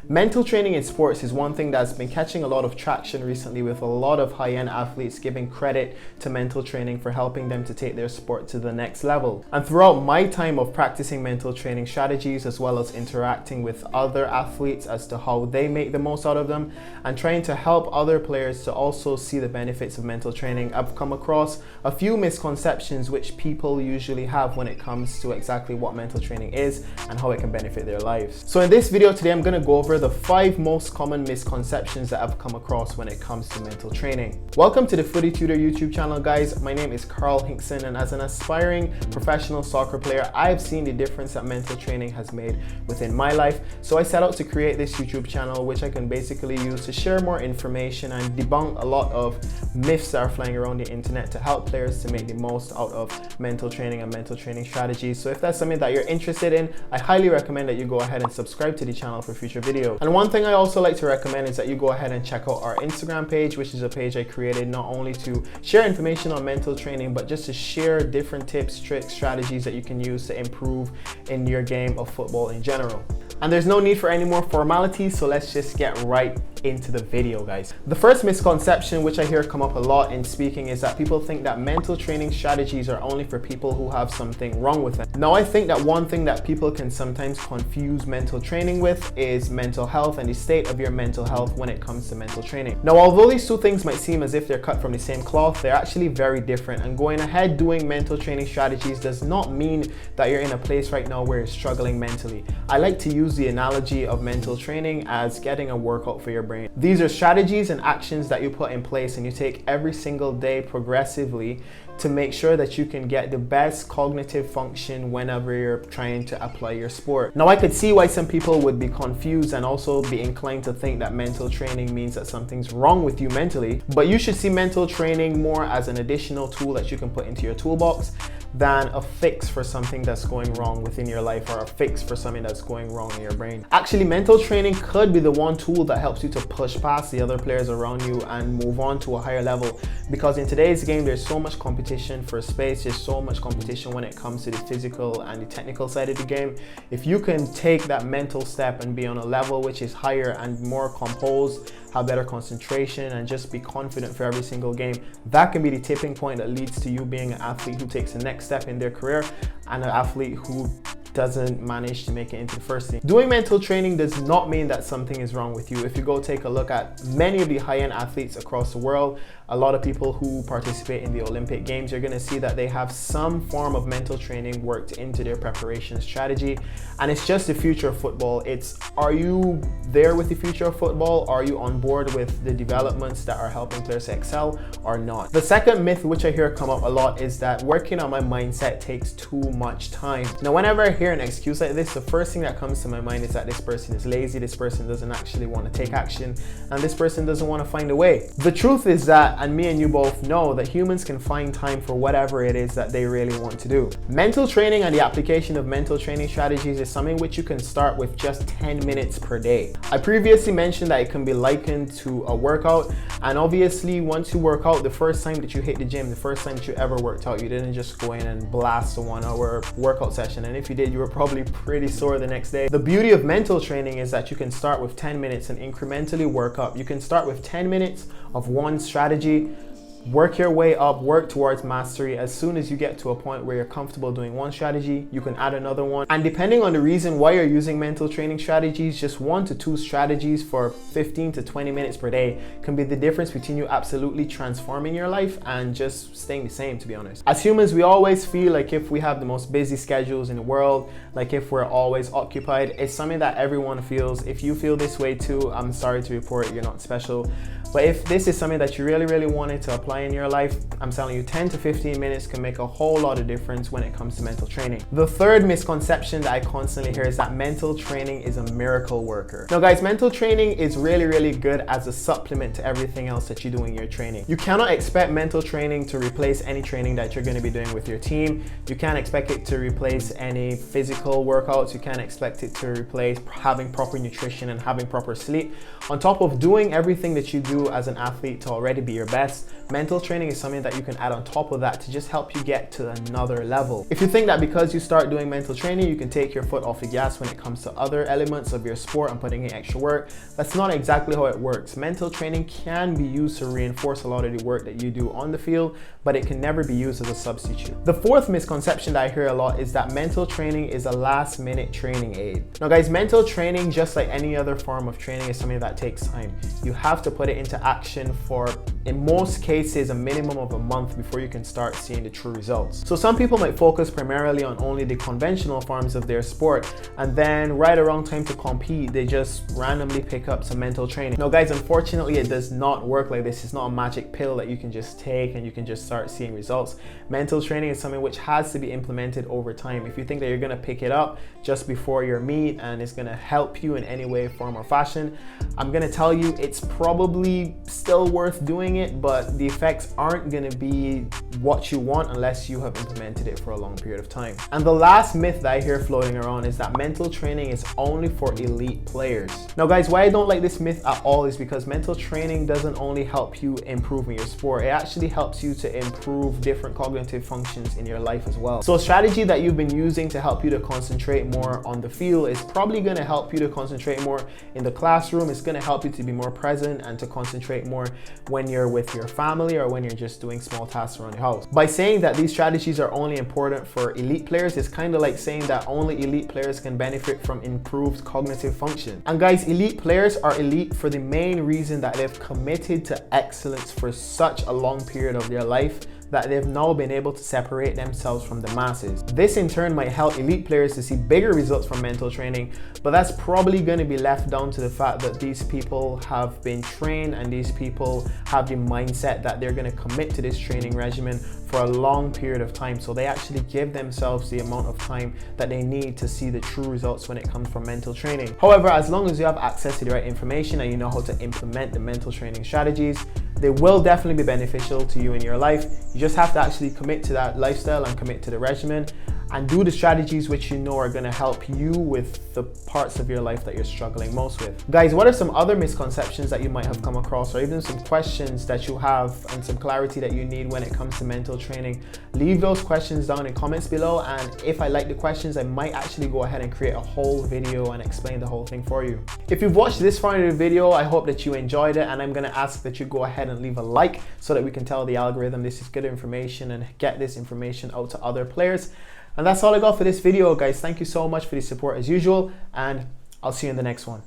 Mental training in sports is one thing that's been catching a lot of traction recently, with a lot of high-end athletes giving credit to mental training for helping them to take their sport to the next level. And throughout my time of practicing mental training strategies, as well as interacting with other athletes as to how they make the most out of them and trying to help other players to also see the benefits of mental training, I've come across a few misconceptions which people usually have when it comes to exactly what mental training is and how it can benefit their lives. So in this video today, I'm going to go over the 5 most common misconceptions that I've come across when it comes to mental training. Welcome to the Footy Tutor YouTube channel, guys. My name is Carl Hinkson, and as an aspiring professional soccer player, I've seen the difference that mental training has made within my life. So I set out to create this YouTube channel, which I can basically use to share more information and debunk a lot of myths that are flying around the internet to help players to make the most out of mental training and mental training strategies. So if that's something that you're interested in, I highly recommend that you go ahead and subscribe to the channel for future videos. And one thing I also like to recommend is that you go ahead and check out our Instagram page, which is a page I created not only to share information on mental training, but just to share different tips, tricks, strategies that you can use to improve in your game of football in general. And there's no need for any more formalities, so let's just get right into the video, guys. The first misconception, which I hear come up a lot in speaking, is that people think that mental training strategies are only for people who have something wrong with them. Now, I think that one thing that people can sometimes confuse mental training with is mental health and the state of your mental health when it comes to mental training. Now, although these two things might seem as if they're cut from the same cloth, they're actually very different, and going ahead doing mental training strategies does not mean that you're in a place right now where you're struggling mentally. I like to use the analogy of mental training as getting a workout for your brain. These are strategies and actions that you put in place and you take every single day progressively to make sure that you can get the best cognitive function whenever you're trying to apply your sport. Now, I could see why some people would be confused and also be inclined to think that mental training means that something's wrong with you mentally, but you should see mental training more as an additional tool that you can put into your toolbox than a fix for something that's going wrong within your life, or a fix for something that's going wrong in your brain. Actually, mental training could be the one tool that helps you to push past the other players around you and move on to a higher level, because in today's game there's so much competition for space, there's so much competition when it comes to the physical and the technical side of the game. If you can take that mental step and be on a level which is higher and more composed, have better concentration, and just be confident for every single game, that can be the tipping point that leads to you being an athlete who takes the next step in their career and an athlete who doesn't manage to make it into the first team. Doing mental training does not mean that something is wrong with you. If you go take a look at many of the high-end athletes across the world, a lot of people who participate in the Olympic Games, you're going to see that they have some form of mental training worked into their preparation strategy. And it's just the future of football. It's, are you there with the future of football? Are you on board with the developments that are helping players to excel or not? The second myth which I hear come up a lot is that working on my mindset takes too much time. Now, whenever I hear an excuse like this, the first thing that comes to my mind is that this person is lazy, this person doesn't actually want to take action, and this person doesn't want to find a way. The truth is that, and me and you both know, that humans can find time for whatever it is that they really want to do. Mental training and the application of mental training strategies is something which you can start with just 10 minutes per day. I previously mentioned that it can be likened to a workout, and obviously once you work out, the first time that you hit the gym, the first time that you ever worked out, you didn't just go in and blast a 1-hour workout session, and if you did, you were probably pretty sore the next day. The beauty of mental training is that you can start with 10 minutes and incrementally work up. You can start with 10 minutes of one strategy, work your way up, work towards mastery. As soon as you get to a point where you're comfortable doing one strategy, you can add another one. And depending on the reason why you're using mental training strategies, just 1 to 2 strategies for 15 to 20 minutes per day can be the difference between you absolutely transforming your life and just staying the same, to be honest. As humans, we always feel like if we have the most busy schedules in the world, like if we're always occupied, it's something that everyone feels. If you feel this way too, I'm sorry to report you're not special. But if this is something that you really wanted to apply in your life, I'm telling you, 10 to 15 minutes can make a whole lot of difference when it comes to mental training. The third misconception that I constantly hear is that mental training is a miracle worker. Now guys, mental training is really good as a supplement to everything else that you do in your training. You cannot expect mental training to replace any training that you're going to be doing with your team. You can't expect it to replace any physical workouts. You can't expect it to replace having proper nutrition and having proper sleep. On top of doing everything that you do do as an athlete to already be your best, mental training is something that you can add on top of that to just help you get to another level. If you think that because you start doing mental training, you can take your foot off the gas when it comes to other elements of your sport and putting in extra work, that's not exactly how it works. Mental training can be used to reinforce a lot of the work that you do on the field, but it can never be used as a substitute. The fourth misconception that I hear a lot is that mental training is a last-minute training aid. Now guys, mental training, just like any other form of training, is something that takes time. You have to put it into action for, in most cases, a minimum of a month before you can start seeing the true results. So some people might focus primarily on only the conventional forms of their sport, and then right around time to compete, they just randomly pick up some mental training. Now guys, unfortunately, it does not work like this. It's not a magic pill that you can just take and you can just start seeing results. Mental training is something which has to be implemented over time. If you think that you're gonna pick it up just before your meet and it's gonna help you in any way, form, or fashion, I'm gonna tell you it's probably still worth doing it, but the effects aren't gonna be what you want unless you have implemented it for a long period of time. And the last myth that I hear floating around is that mental training is only for elite players. Now guys, why I don't like this myth at all is because mental training doesn't only help you improve in your sport, it actually helps you to improve different cognitive functions in your life as well. So a strategy that you've been using to help you to concentrate more on the field is probably going to help you to concentrate more in the classroom. It's going to help you to be more present and to concentrate more when you're with your family or when you're just doing small tasks around your house. By saying that these strategies are only important for elite players, it's kind of like saying that only elite players can benefit from improved cognitive function. And guys, elite players are elite for the main reason that they've committed to excellence for such a long period of their life that they've now been able to separate themselves from the masses. This in turn might help elite players to see bigger results from mental training, but that's probably going to be left down to the fact that these people have been trained and these people have the mindset that they're going to commit to this training regimen for a long period of time. So they actually give themselves the amount of time that they need to see the true results when it comes from mental training. However, as long as you have access to the right information and you know how to implement the mental training strategies, they will definitely be beneficial to you in your life. You just have to actually commit to that lifestyle and commit to the regimen and do the strategies which you know are going to help you with the parts of your life that you're struggling most with. Guys, what are some other misconceptions that you might have come across, or even some questions that you have and some clarity that you need when it comes to mental training? Leave those questions down in comments below, and if I like the questions, I might actually go ahead and create a whole video and explain the whole thing for you. If you've watched this far into the video, I hope that you enjoyed it, and I'm going to ask that you go ahead and leave a like so that we can tell the algorithm this is good information and get this information out to other players. And that's all I got for this video, guys. Thank you so much for the support as usual, and I'll see you in the next one.